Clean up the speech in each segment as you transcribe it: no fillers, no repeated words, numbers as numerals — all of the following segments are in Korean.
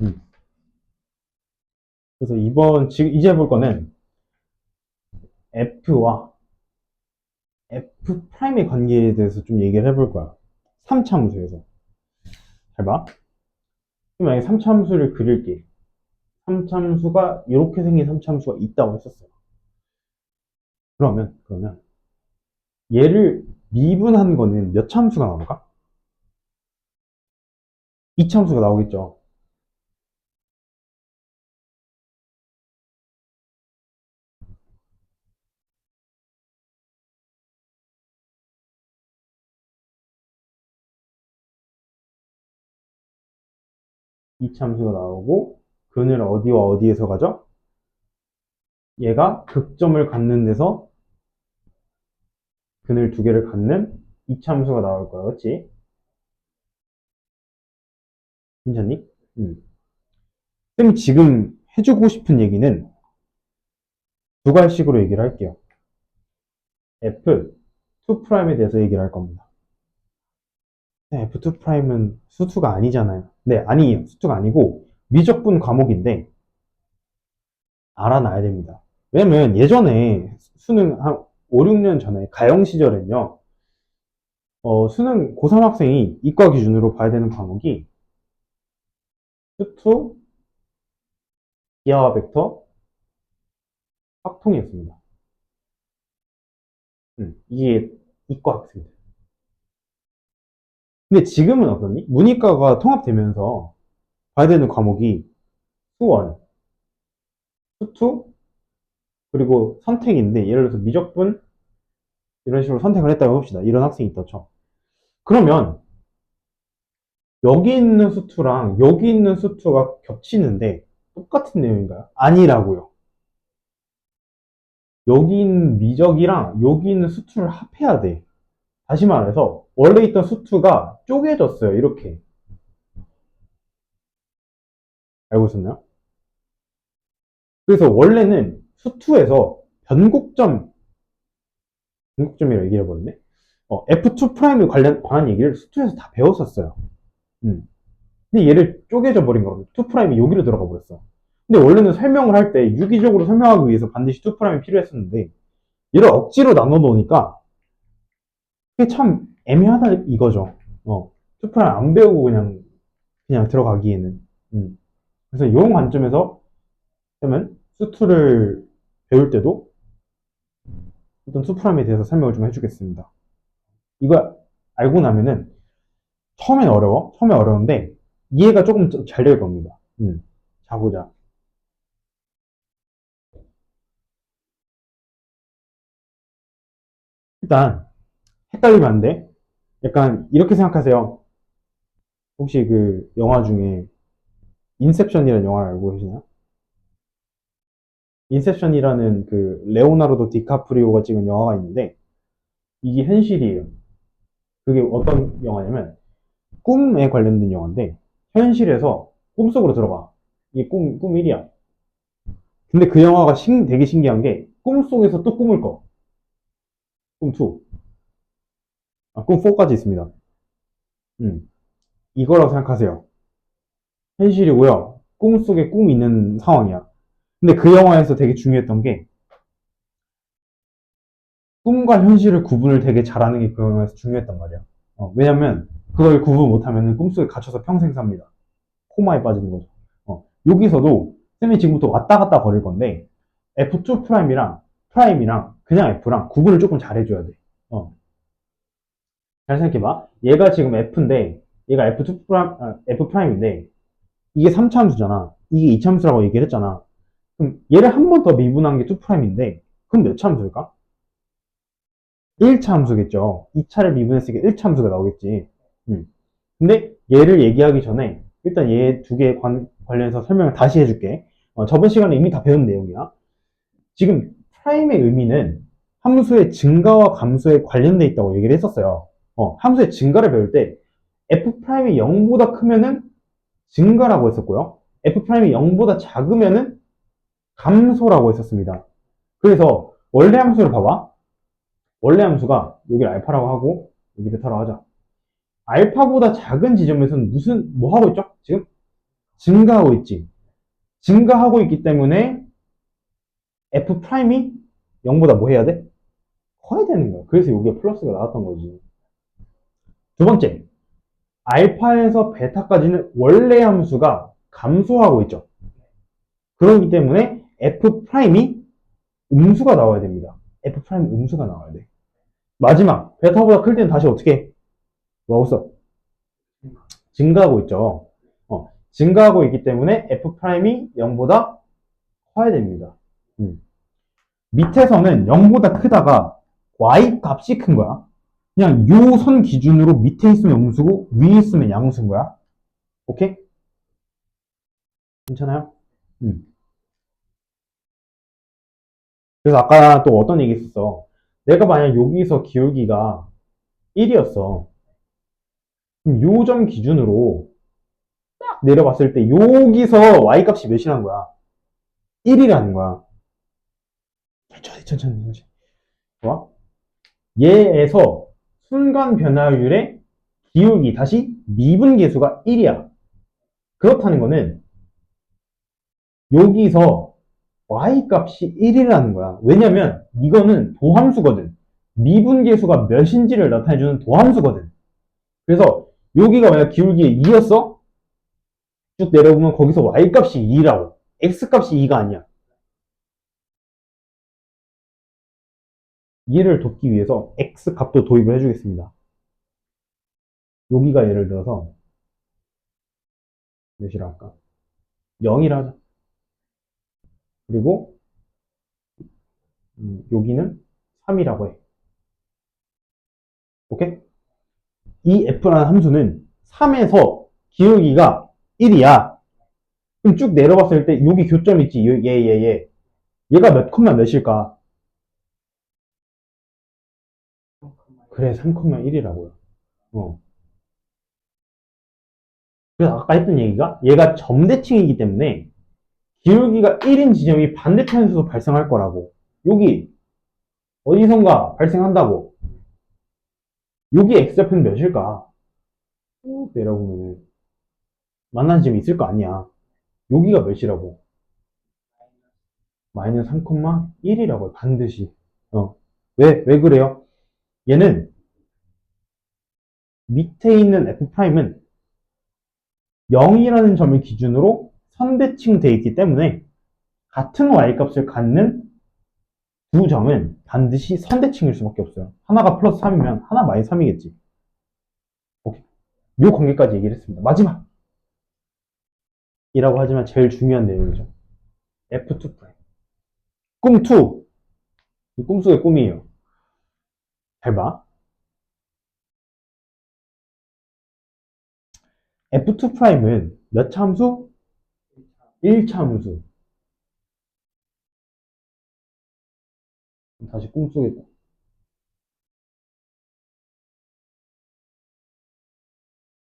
음. 그래서 지금 이제 볼 거는 f와 f 프라임의 관계에 대해서 좀 얘기를 해볼 거야. 3차함수에서. 잘 봐. 그럼 만약에 3차함수를 그릴게. 3차함수가 이렇게 생긴 3차함수가 있다고 했었어요. 그러면 얘를 미분한 거는 몇 참수가 나올까? 2참수가 나오겠죠. 이 참수가 나오고 근을 어디와 어디에서 가죠? 얘가 극점을 갖는 데서 근을 두 개를 갖는 이 참수가 나올 거야. 그렇지? 괜찮니? 쌤이 지금 해주고 싶은 얘기는 두 가지식으로 얘기를 할게요. F2'에 대해서 얘기를 할 겁니다. 네, F2'은 수투가 아니잖아요. 네, 아니에요. 수투가 아니고 미적분 과목인데 알아놔야 됩니다. 왜냐면 예전에 수능 한 5, 6년 전에 가영 시절엔요. 수능 고3 학생이 이과 기준으로 봐야 되는 과목이 수투, 기하와 벡터, 확통이었습니다. 이게 이과 학생들. 근데 지금은 어떠니? 문이과가 통합되면서 봐야 되는 과목이 수원, 수투, 그리고 선택인데 예를 들어서 미적분 이런 식으로 선택을 했다고 합시다. 이런 학생이 있다 쳐. 그러면 여기 있는 수투랑 여기 있는 수투가 겹치는데 똑같은 내용인가요? 아니라고요. 여기 있는 미적이랑 여기 있는 수투를 합해야 돼. 다시 말해서 원래 있던 수투가 쪼개졌어요. 이렇게. 알고 있었나요? 그래서 원래는 수투에서 변곡점이라고 얘기해 버렸네. F2' 관한 얘기를 수투에서 다 배웠었어요. 음. 근데 얘를 쪼개져 버린 거거든요. 2'이 여기로 들어가 버렸어. 근데 원래는 설명을 할 때 유기적으로 설명하기 위해서 반드시 2'이 필요했었는데 얘를 억지로 나눠 놓으니까 그게 참 애매하다 이거죠. 2' 안 배우고 그냥 들어가기에는. 그래서 이런 관점에서 그러면 수투를 배울 때도 어떤 2'에 대해서 설명을 좀 해주겠습니다. 이거 알고 나면은 처음엔 어려운데 이해가 조금 잘 될 겁니다. 자 보자. 일단 헷갈리면 안 돼. 약간 이렇게 생각하세요. 혹시 그 영화 중에 인셉션이라는 영화를 알고 계시나요? 인셉션이라는 그 레오나르도 디카프리오가 찍은 영화가 있는데 이게 현실이에요. 그게 어떤 영화냐면 꿈에 관련된 영화인데 현실에서 꿈속으로 들어가. 이게 꿈 1이야. 근데 그 영화가 되게 신기한 게 꿈속에서 또 꿈을 꿔. 꿈 2. 꿈 4까지 있습니다. 음, 이거라고 생각하세요. 현실이고요. 꿈속에 꿈이 있는 상황이야. 근데 그 영화에서 되게 중요했던 게 꿈과 현실을 구분을 되게 잘하는 게 그 영화에서 중요했단 말이야. 왜냐면 그걸 구분 못하면 꿈속에 갇혀서 평생 삽니다. 코마에 빠지는 거죠. 여기서도 쌤이 지금부터 왔다 갔다 거릴 건데 F2 프라임이랑 그냥 F랑 구분을 조금 잘 해줘야 돼. 잘 생각해봐. 얘가 지금 F인데 얘가 F2 F 프라임인데 이게 3차함수잖아. 이게 2차함수라고 얘기를 했잖아. 그럼 얘를 한 번 더 미분한 게 2 프라임인데 그럼 몇 차함수일까? 1차 함수겠죠. 2차를 미분했으니까 1차 함수가 나오겠지. 음. 근데 얘를 얘기하기 전에 일단 얘 두 개 관련해서 설명을 다시 해줄게. 저번 시간에 이미 다 배운 내용이야. 지금 프라임의 의미는 함수의 증가와 감소에 관련돼 있다고 얘기를 했었어요. 함수의 증가를 배울 때 F'이 0보다 크면은 증가라고 했었고요. F'이 0보다 작으면은 감소라고 했었습니다. 그래서 원래 함수를 봐봐. 원래 함수가 여기를 알파라고 하고 여기 베타라고 하자. 알파보다 작은 지점에서는 뭐 하고 있죠? 지금 증가하고 있지. 증가하고 있기 때문에 f 프라임이 0보다 뭐 해야 돼? 커야 되는 거야. 그래서 이게 플러스가 나왔던 거지. 두 번째, 알파에서 베타까지는 원래 함수가 감소하고 있죠. 그렇기 때문에 f 프라임이 음수가 나와야 됩니다. f 프라임 음수가 나와야 돼. 마지막, 베타보다 클 때는 다시 어떻게 해? 뭐하고 있어? 증가하고 있죠. 증가하고 있기 때문에 f 프라임이 0보다 커야 됩니다. 밑에서는 0보다 크다가 y 값이 큰 거야. 그냥 요 선 기준으로 밑에 있으면 음수고 위에 있으면 양수인 거야. 오케이? 괜찮아요? 그래서 아까 또 어떤 얘기 했었어. 내가 만약 여기서 기울기가 1이었어. 그럼 요 점 기준으로 딱 내려봤을 때 여기서 y 값이 몇이라는 거야? 1이라는 거야. 천천히. 좋아? 얘에서 순간 변화율의 기울기 다시 미분계수가 1이야. 그렇다는 거는 여기서 y 값이 1이라는 거야. 왜냐면 이거는 도함수거든. 미분계수가 몇인지를 나타내주는 도함수거든. 그래서 여기가 만약 기울기 2였어? 쭉 내려보면 거기서 y 값이 2라고. x 값이 2가 아니야. 이해를 돕기 위해서 x 값도 도입을 해주겠습니다. 여기가 예를 들어서 몇이라 할까? 0이라 하자. 그리고 여기는 3이라고 해. 오케이? 이 f라는 함수는 3에서 기울기가 1이야. 그럼 쭉 내려봤을 때 여기 교점 있지? 얘. 얘가 몇 컴마 몇일까? 그래, 3,1이라고요. 그래서 아까 했던 얘기가 얘가 점대칭이기 때문에 기울기가 1인 지점이 반대편에서도 발생할 거라고. 여기 어디선가 발생한다고. 여기 x좌표는 몇일까? 쭉 내려보면 만난 지점이 있을 거 아니야. 여기가 몇이라고? 마이너스 3,1이라고 해, 반드시. 왜 그래요? 얘는 밑에 있는 f'은 0이라는 점을 기준으로 선대칭되어 있기 때문에 같은 y값을 갖는 두 점은 반드시 선대칭일 수밖에 없어요. 하나가 플러스 3이면 하나 마이너스 3이겠지. 오케이. 요 관계까지 얘기를 했습니다. 마지막! 이라고 하지만 제일 중요한 내용이죠. F2'. 꿈2. 꿈속의 꿈이에요. 잘 봐. F2'은 몇 차 함수? 1차 함수. 다시 꿈속의 꿈.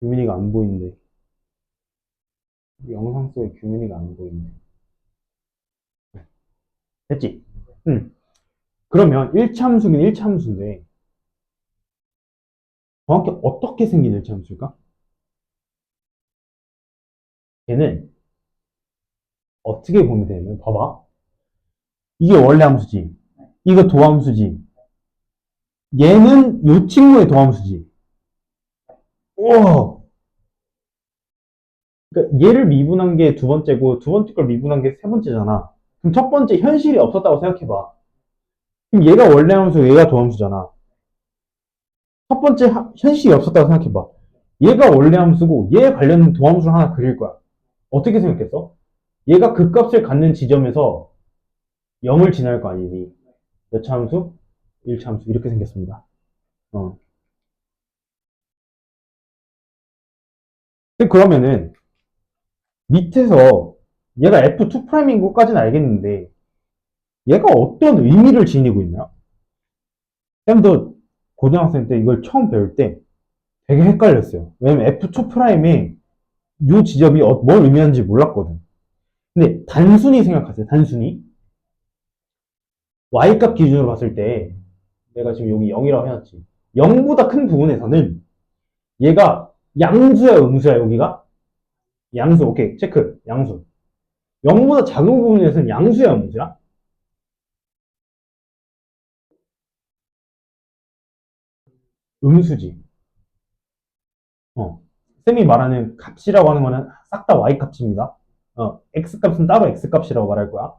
규민이가 안 보이는데. 영상 속에 규민이가 안 보이는데. 됐지? 그러면 1차 함수긴 1차 함수인데 정확히 어떻게 생긴 1차 함수일까? 얘는 어떻게 보면 되냐면 봐봐. 이게 원래 함수지. 이거 도함수지. 얘는 이 친구의 도함수지. 우와. 그러니까 얘를 미분한 게 두 번째고 두 번째 걸 미분한 게 세 번째잖아. 그럼 첫 번째 현실이 없었다고 생각해봐. 그럼 얘가 원래 함수, 얘가 도함수잖아. 첫 번째 현실이 없었다고 생각해봐. 얘가 원래 함수고 얘에 관련된 도함수를 하나 그릴 거야. 어떻게 생각했어? 얘가 그 값을 갖는 지점에서 0을 지날 거 아니니. 몇 차 함수? 1차 함수. 이렇게 생겼습니다. 그러면은 밑에서 얘가 F2'인 것까지는 알겠는데 얘가 어떤 의미를 지니고 있나? 쌤도 고등학생 때 이걸 처음 배울 때 되게 헷갈렸어요. 왜냐면 F2'의 이 지점이 뭘 의미하는지 몰랐거든. 근데 단순히 생각하세요. 단순히. Y값 기준으로 봤을 때 내가 지금 여기 0이라고 해놨지. 0보다 큰 부분에서는 얘가 양수야, 음수야, 여기가? 양수, 오케이. 체크. 양수. 0보다 작은 부분에서는 양수야, 음수야? 음수지. 어. 쌤이 말하는 값이라고 하는 거는 싹 다 y 값입니다. x 값은 따로 x 값이라고 말할 거야.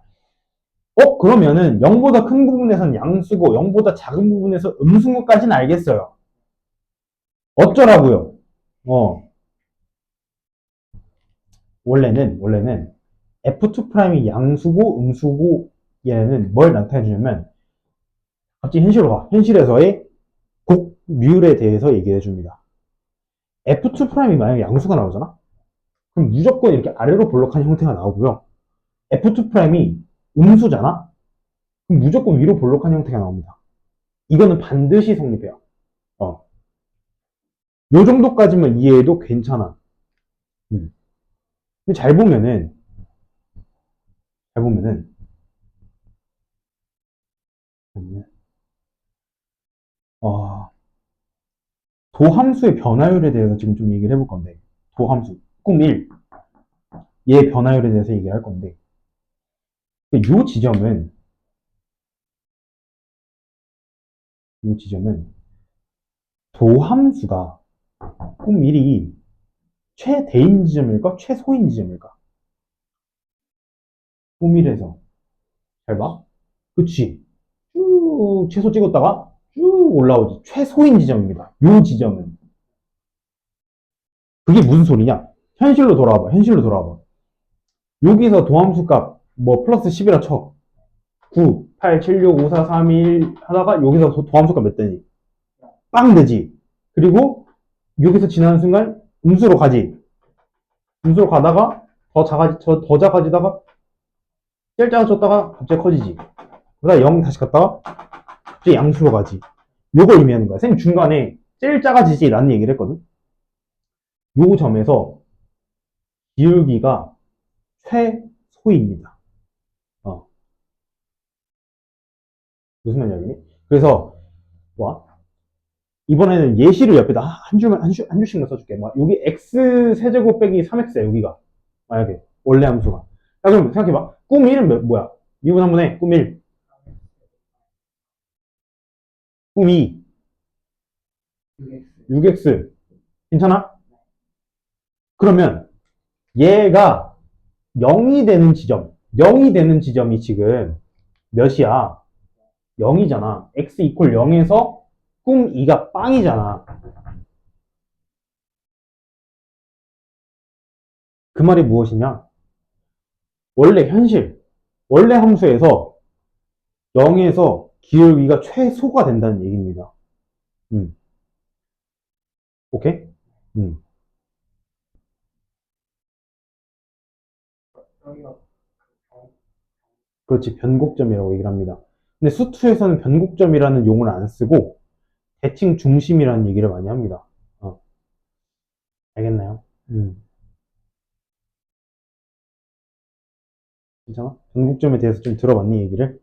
그러면은 0보다 큰 부분에선 양수고 0보다 작은 부분에서 음수인 것까지는 알겠어요. 어쩌라고요? 어, 원래는 F2'이 양수고 음수고 얘는 뭘 나타내 주냐면 갑자기 현실로 가. 현실에서의 곡률에 대해서 얘기해 줍니다. F2'이 만약에 양수가 나오잖아? 그럼 무조건 이렇게 아래로 볼록한 형태가 나오고요. F2'이 음수잖아? 그럼 무조건 위로 볼록한 형태가 나옵니다. 이거는 반드시 성립해요. 어. 요 정도까지만 이해해도 괜찮아. 음. 근데 잘 보면은, 어, 도함수의 변화율에 대해서 지금 좀 얘기를 해볼 건데, 도함수, 꿈 1, 얘 변화율에 대해서 얘기를 할 건데, 요 지점은, 요 지점은, 도함수가 꿈 1이 최대인 지점일까? 최소인 지점일까? 꿈 1에서. 잘 봐. 그치. 쭉 최소 찍었다가 쭉 올라오지. 최소인 지점입니다. 요 지점은. 그게 무슨 소리냐? 현실로 돌아와봐. 현실로 돌아와봐. 여기서 도함수 값, 뭐, 플러스 10이라 쳐. 9, 8, 7, 6, 5, 4, 3, 2, 1 하다가 여기서 도함수 값 몇 되지? 빵 되지. 그리고 여기서 지나는 순간 음수로 가지. 음수로 가다가 더 작아지다가 제일 작아졌다가 갑자기 커지지. 그러다 0 다시 갔다가 갑자기 양수로 가지. 요걸 의미하는 거야. 쌤 중간에 제일 작아지지 라는 얘기를 했거든. 요 점에서 기울기가 최소입니다. 어, 무슨 말이냐면 그래서 와 이번에는 예시를 옆에다 한 줄씩만 써줄게. 뭐 여기 x 세제곱 빼기 3x야 여기가 만약에 원래 함수가. 자 그럼 생각해봐. 꿈 1은 뭐야? 미분 한번 해. 꿈 1, 꿈 2, 6x 괜찮아? 그러면 얘가 0이 되는 지점이 지금 몇이야? 0이잖아. x 이퀄 0에서 꿈 2가 빵이잖아. 그 말이 무엇이냐? 원래 원래 함수에서 0에서 기울기가 최소가 된다는 얘기입니다. 음, 오케이? 음, 그렇지. 변곡점이라고 얘기를 합니다. 근데 수투에서는 변곡점이라는 용어를 안 쓰고 대칭 중심이라는 얘기를 많이 합니다. 어, 알겠나요? 괜찮아? 변곡점에 대해서 좀 들어봤니, 얘기를?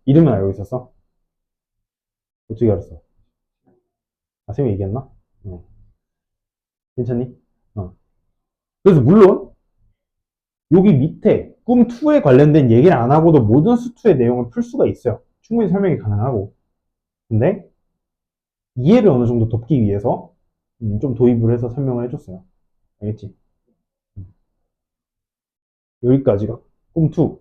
이름은 알고 있었어? 어떻게 알았어? 아, 쌤이 얘기했나? 어, 괜찮니? 어. 그래서 물론 여기 밑에 꿈2에 관련된 얘기를 안 하고도 모든 수투의 내용을 풀 수가 있어요. 충분히 설명이 가능하고. 근데 이해를 어느 정도 돕기 위해서 좀 도입을 해서 설명을 해줬어요. 알겠지? 여기까지가 꿈2.